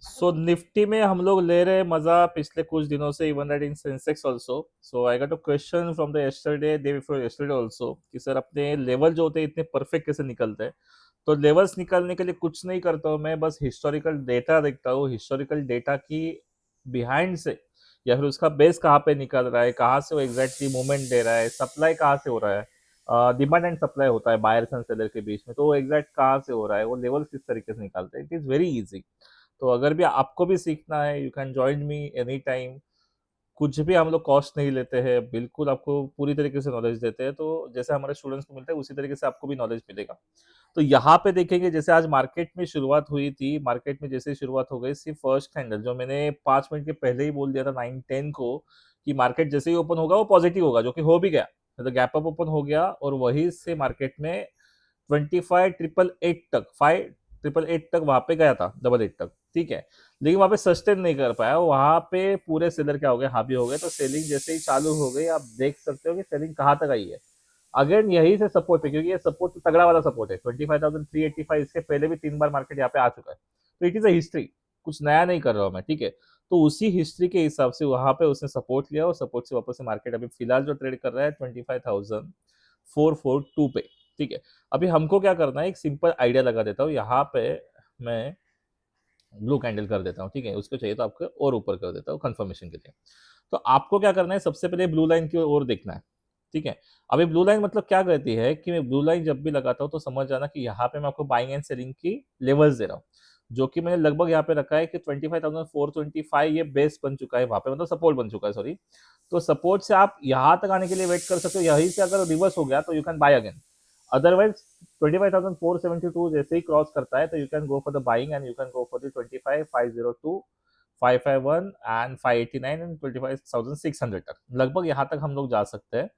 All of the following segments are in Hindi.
सो निफ्टी में हम लोग ले रहे हैं मजा पिछले कुछ दिनों से, even that in Sensex also. So I got a question from the yesterday day before yesterday also कि सर अपने लेवल जो होते हैं इतने परफेक्ट कैसे निकलते हैं। तो लेवल्स निकालने के लिए कुछ नहीं करता हूँ मैं, बस हिस्टोरिकल डेटा देखता हूँ, हिस्टोरिकल डेटा की बिहाइंड से या फिर उसका बेस कहाँ पे निकल रहा है, कहाँ से वो एग्जैक्टली मूवमेंट दे रहा है, सप्लाई कहाँ से हो रहा है। डिमांड एंड सप्लाई होता है बायर्स एंड सेलर के बीच में, तो वो एग्जैक्ट कहाँ से हो रहा है, वो लेवल किस तरीके से निकालते हैं। It is very easy. तो अगर भी आपको भी सीखना है, you can join me any time. कुछ भी हम लोग कॉस्ट नहीं लेते हैं, बिल्कुल आपको पूरी तरीके से नॉलेज देते हैं। तो जैसे हमारे स्टूडेंट्स को मिलता है उसी तरीके से आपको भी नॉलेज मिलेगा। तो यहाँ पे देखेंगे, जैसे आज मार्केट में शुरुआत हुई थी, मार्केट में जैसे ही शुरुआत हो गई, सिर्फ फर्स्ट कैंडल जो मैंने 5 मिनट के पहले ही बोल दिया था 9-10 को कि मार्केट जैसे ही ओपन होगा वो पॉजिटिव होगा, जो कि हो भी गया। तो गैप अप ओपन हो गया और वहीं से मार्केट में 25,888 तक, 5,888 तक वहां पे गया था, 88 तक। ठीक है, लेकिन वहां पे सस्टेन नहीं कर पाया, वहां पे पूरे सेलर क्या हो गए, हावी हो गए। तो सेलिंग जैसे ही चालू हो गई, आप देख सकते हो कि सेलिंग कहाँ तक आई है। अगेन यही से सपोर्ट पे, क्योंकि ये सपोर्ट तो तगड़ा वाला सपोर्ट है 25,385। इसके पहले भी 3 बार मार्केट यहाँ पे आ चुका है। तो इट इज अ हिस्ट्री, कुछ नया नहीं कर रहा हूँ मैं। ठीक है, तो उसी हिस्ट्री के हिसाब से वहां पे उसने सपोर्ट लिया और सपोर्ट से वापस से मार्केट अभी फिलहाल जो ट्रेड कर रहा है 25,442 पे। ठीक है, अभी हमको क्या करना है, एक सिंपल आइडिया लगा देता हूँ यहाँ पे। मैं ब्लू कैंडल कर देता हूँ, ठीक है, उसको चाहिए तो आपको और ऊपर कर देता हूँ कंफर्मेशन के लिए। तो आपको क्या करना है, सबसे पहले ब्लू लाइन की ओर देखना है। ठीक है, अभी ब्लू लाइन मतलब क्या कहती है कि मैं ब्लू लाइन जब भी लगाता हूँ तो समझ जाना कि यहाँ पे मैं आपको बाइंग एंड सेलिंग की लेवल्स दे रहा हूँ, जो कि मैंने लगभग यहाँ पे रखा है कि 25,425 ये बेस बन चुका है वहां पे, मतलब सपोर्ट बन चुका है, सॉरी। तो सपोर्ट से आप यहाँ तक आने के लिए वेट कर सकते हो, यहीं से अगर रिवर्स हो गया तो you can buy again. Otherwise 25,472 जैसे ही क्रॉस करता है तो you can go for the buying and you can go for the 25,502, 551 and 589 and 25,600 तक, लगभग यहाँ तक हम लोग जा सकते हैं।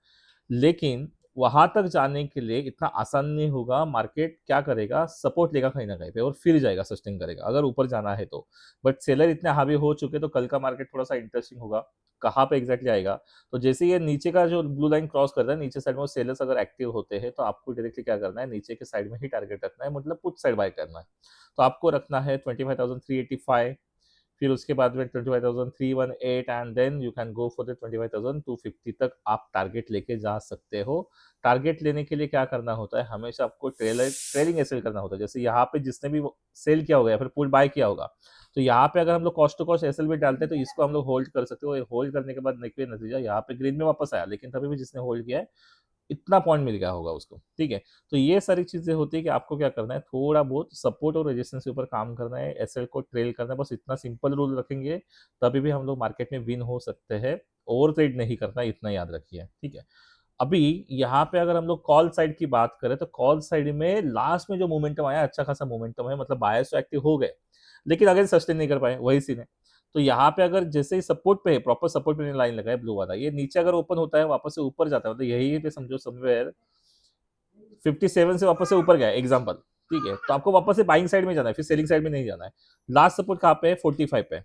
लेकिन वहां तक जाने के लिए इतना आसान नहीं होगा। मार्केट क्या करेगा, सपोर्ट लेगा कहीं ना कहीं पे और फिर जाएगा, सस्टेन करेगा अगर ऊपर जाना है तो। बट सेलर इतने हावी हो चुके तो कल का मार्केट थोड़ा सा इंटरेस्टिंग होगा, कहाँ पे एग्जैक्टली आएगा। तो जैसे ये नीचे का जो ब्लू लाइन क्रॉस कर रहा है, नीचे साइड में सेलर्स अगर एक्टिव होते हैं तो आपको डायरेक्टली क्या करना है, नीचे के साइड में ही टारगेट रखना है, मतलब पुट साइड बाय करना है। तो आपको रखना है 25,385, फिर उसके बाद में 25,318 and then you can go for the 25,250 तक आप टारगेट लेके जा सकते हो। टारगेट लेने के लिए क्या करना होता है, हमेशा आपको ट्रेलिंग एसेल करना होता है। जैसे यहाँ पे जिसने भी सेल किया होगा या फिर पुट बाय किया होगा, तो यहाँ पे अगर हम लोग कॉस्ट टू कॉस्ट एसएल भी डालते हैं तो इसको हम लोग होल्ड कर सकते हो। होल्ड करने के बाद देखिए नतीजा यहाँ पे ग्रीन में वापस आया, लेकिन तभी भी जिसने होल्ड किया है इतना पॉइंट मिल गया होगा उसको। ठीक है, तो ये सारी चीजें होती है कि आपको क्या करना है, थोड़ा बहुत सपोर्ट और रेजिस्टेंस के ऊपर काम करना है, एसएल को ट्रेल करना है, बस इतना सिंपल रूल रखेंगे तभी भी हम लोग मार्केट में विन हो सकते हैं। ओवर ट्रेड नहीं करना, इतना याद रखिए। ठीक है, अभी यहाँ पे अगर हम लोग कॉल साइड की बात करें तो कॉल साइड में लास्ट में जो मोमेंटम आया, अच्छा खासा मोमेंटम है, मतलब बायर्स तो एक्टिव हो गए लेकिन अगर सस्टेन नहीं कर पाए, वही सीन है। तो यहाँ पे अगर जैसे ही सपोर्ट पे है, प्रॉपर सपोर्ट पे लाइन लगा है ब्लू वाला, ये नीचे अगर ओपन होता है वापस से ऊपर जाता है, मतलब यही पे समझो समवेयर 57 से वापस से ऊपर गया एग्जाम्पल। ठीक है, तो आपको वापस से बाइंग साइड में जाना है, फिर सेलिंग साइड में नहीं जाना है। लास्ट सपोर्ट कहाँ पे है, 45 पे।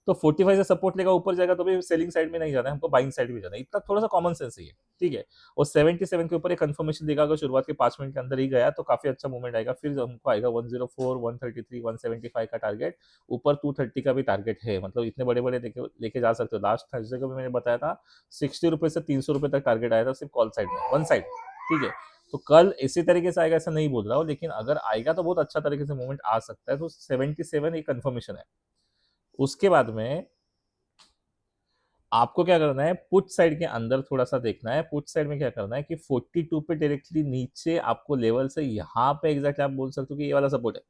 तो 45 से सपोर्ट लेगा ऊपर जाएगा तो भी सेलिंग साइड में नहीं जाना है, हमको बाइंग साइड में जाना है। इतना थोड़ा सा कॉमन सेंस ही है। ठीक है, और 77 के ऊपर एक कंफर्मेशन देगा, अगर शुरुआत के 5 मिनट के अंदर ही गया तो काफी अच्छा मूवमेंट आएगा। फिर हमको आएगा 104, 133, 175 का टारगेट, ऊपर 230 का भी टारगेट है, मतलब इतने बड़े बड़े लेके लेके जा सकते हो। लास्ट थर्सडे को भी मैंने बताया था, 60 रुपए से 300 रुपए तक टारगेट आया था सिर्फ कॉल साइड में, वन साइड। ठीक है, तो कल इसी तरीके से आएगा ऐसा नहीं बोल रहा हूँ, लेकिन अगर आएगा तो बहुत अच्छा तरीके से मूवमेंट आ सकता है। तो 77 एक कंफर्मेशन है। उसके बाद में आपको क्या करना है, पुट साइड के अंदर थोड़ा सा देखना है। पुट साइड में क्या करना है कि 42 पे डायरेक्टली नीचे आपको लेवल से यहाँ पे एग्जैक्ट आप बोल सकते हो कि ये वाला सपोर्ट है।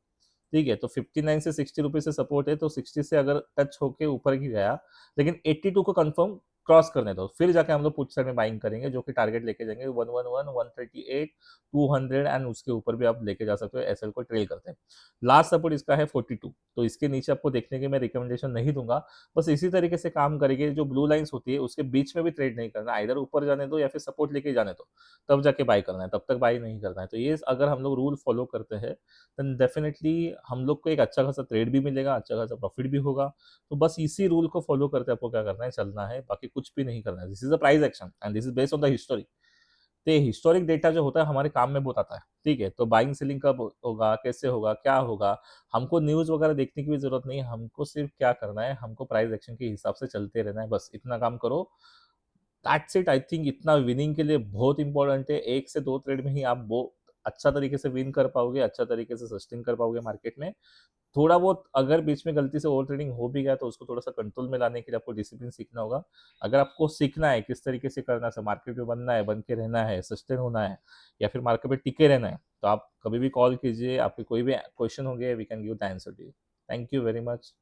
ठीक है, तो 59 से 60 रुपीज से सपोर्ट है, तो 60 से अगर टच होके ऊपर की गया, लेकिन 82 को कंफर्म क्रॉस करने दो, फिर जाके हम लोग पुट साइड में बाइंग करेंगे, जो कि टारगेट लेके जाएंगे 111, 138, 200 एंड उसके ऊपर भी आप लेके जा सकते हो। एसएल को ट्रेल करते हैं। लास्ट सपोर्ट इसका है 42, तो इसके नीचे आपको देखने की मैं रिकमेंडेशन नहीं दूंगा। बस इसी तरीके से काम करेंगे, जो ब्लू लाइंस होती है उसके बीच में भी ट्रेड नहीं करना, इधर ऊपर जाने दो या फिर सपोर्ट लेके जाने दो, तब जाके बाई करना है, तब तक बाई नहीं करना है। तो ये अगर हम लोग रूल फॉलो करते हैं देन डेफिनेटली हम लोग को एक अच्छा खासा ट्रेड भी मिलेगा, अच्छा खासा प्रॉफिट भी होगा। तो बस इसी रूल को फॉलो करते आपको क्या करना है, चलना है, बाकी कुछ भी नहीं करना है। This is a price action and this is based on the history. तो ये हिस्टोरिक डेटा जो होता है हमारे काम में बहुत आता है, ठीक है? तो बाइंग सेलिंग कब होगा, कैसे होगा, क्या होगा, हमको न्यूज़ वगैरह देखने की भी ज़रूरत नहीं है, हमको सिर्फ क्या करना है, हमको प्राइस एक्शन के हिसाब से चलते रहना है, बस इतना काम करो। That's it. आई थिंक इतना विनिंग के लिए बहुत इंपॉर्टेंट है। 1 से 2 ट्रेड में ही आप वो अच्छा तरीके से विन कर पाओगे, अच्छा तरीके से सस्टेन कर पाओगे मार्केट में। थोड़ा बहुत अगर बीच में गलती से ओवर ट्रेडिंग हो भी गया तो उसको थोड़ा-सा कंट्रोल में लाने के लिए आपको डिसिप्लिन सीखना होगा। अगर आपको सीखना है किस तरीके से करना है, मार्केट में बनना है, बन के रहना है, सस्टेन होना है या फिर मार्केट में टिके रहना है, तो आप कभी भी कॉल कीजिए, आपके कोई भी क्वेश्चन होंगे, we can give the answer to you. Thank you very much.